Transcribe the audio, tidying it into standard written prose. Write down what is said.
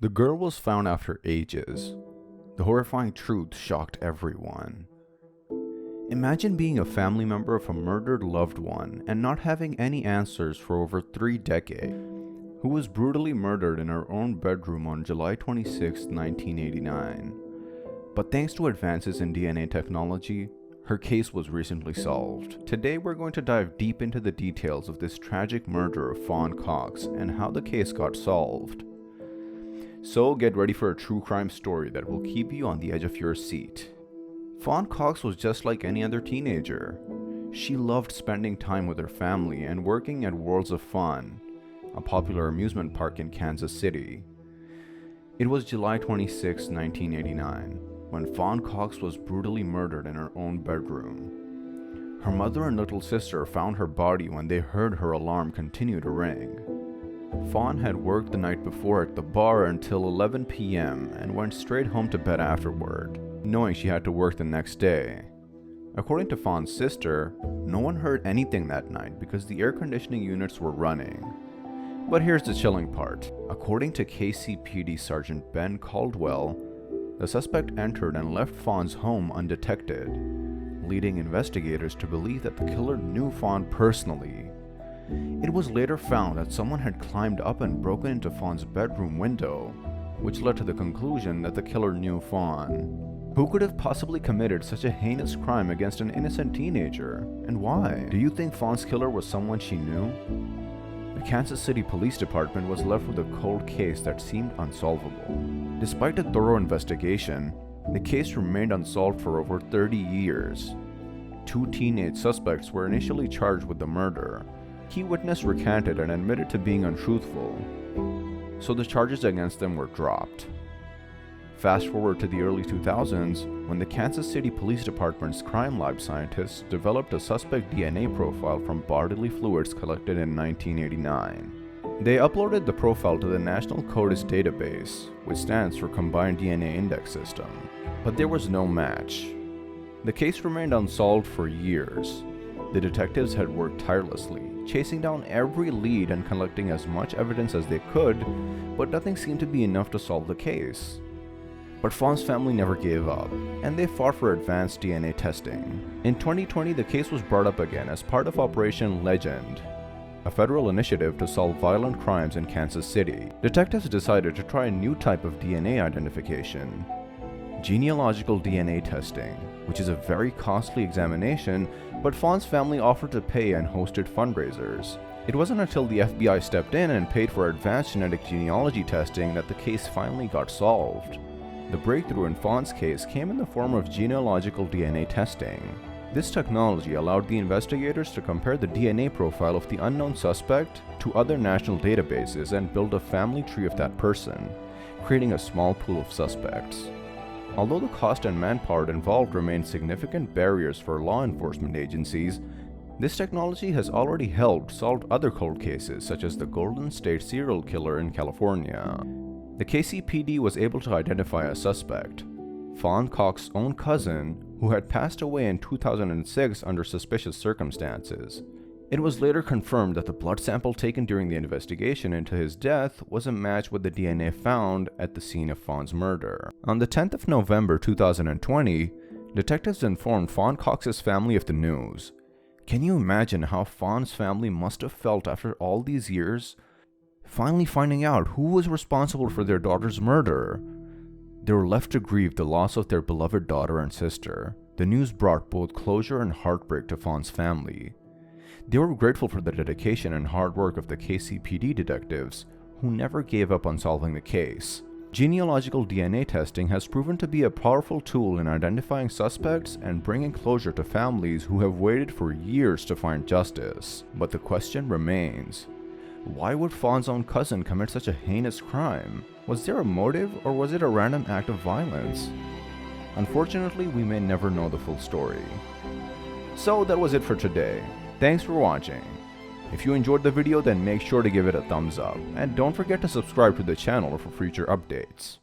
The girl was found after ages. The horrifying truth shocked everyone. Imagine being a family member of a murdered loved one and not having any answers for over 3 decades, who was brutally murdered in her own bedroom on July 26, 1989. But thanks to advances in DNA technology, her case was recently solved. Today we're going to dive deep into the details of this tragic murder of Fawn Cox and how the case got solved. So get ready for a true crime story that will keep you on the edge of your seat. Fawn Cox was just like any other teenager. She loved spending time with her family and working at Worlds of Fun, a popular amusement park in Kansas City. It was July 26, 1989, when Fawn Cox was brutally murdered in her own bedroom. Her mother and little sister found her body when they heard her alarm continue to ring. Fawn had worked the night before at the bar until 11 p.m. and went straight home to bed afterward, knowing she had to work the next day. According to Fawn's sister, no one heard anything that night because the air conditioning units were running. But here's the chilling part. According to KCPD Sergeant Ben Caldwell, the suspect entered and left Fawn's home undetected, leading investigators to believe that the killer knew Fawn personally. It was later found that someone had climbed up and broken into Fawn's bedroom window, which led to the conclusion that the killer knew Fawn. Who could have possibly committed such a heinous crime against an innocent teenager, and why? Do you think Fawn's killer was someone she knew? The Kansas City Police Department was left with a cold case that seemed unsolvable. Despite a thorough investigation, the case remained unsolved for over 30 years. 2 teenage suspects were initially charged with the murder. Key witness recanted and admitted to being untruthful, so the charges against them were dropped. Fast forward to the early 2000s, when the Kansas City Police Department's crime lab scientists developed a suspect DNA profile from bodily fluids collected in 1989. They uploaded the profile to the National CODIS database, which stands for Combined DNA Index System, but there was no match. The case remained unsolved for years. The detectives had worked tirelessly, chasing down every lead and collecting as much evidence as they could, but nothing seemed to be enough to solve the case. But Fawn's family never gave up, and they fought for advanced DNA testing. In 2020, the case was brought up again as part of Operation Legend, a federal initiative to solve violent crimes in Kansas City. Detectives decided to try a new type of DNA identification: genealogical DNA testing, which is a very costly examination, but Fawn's family offered to pay and hosted fundraisers. It wasn't until the FBI stepped in and paid for advanced genetic genealogy testing that the case finally got solved. The breakthrough in Fawn's case came in the form of genealogical DNA testing. This technology allowed the investigators to compare the DNA profile of the unknown suspect to other national databases and build a family tree of that person, creating a small pool of suspects. Although the cost and manpower involved remain significant barriers for law enforcement agencies, this technology has already helped solve other cold cases, such as the Golden State serial killer in California. The KCPD was able to identify a suspect, Fawn Cox's own cousin, who had passed away in 2006 under suspicious circumstances. It was later confirmed that the blood sample taken during the investigation into his death was a match with the DNA found at the scene of Fawn's murder. On the 10th of November 2020, detectives informed Fawn Cox's family of the news. Can you imagine how Fawn's family must have felt after all these years, finally finding out who was responsible for their daughter's murder? They were left to grieve the loss of their beloved daughter and sister. The news brought both closure and heartbreak to Fawn's family. They were grateful for the dedication and hard work of the KCPD detectives, who never gave up on solving the case. Genealogical DNA testing has proven to be a powerful tool in identifying suspects and bringing closure to families who have waited for years to find justice. But the question remains: why would Fawn's own cousin commit such a heinous crime? Was there a motive, or was it a random act of violence? Unfortunately, we may never know the full story. So that was it for today. Thanks for watching. If you enjoyed the video, then make sure to give it a thumbs up, and don't forget to subscribe to the channel for future updates.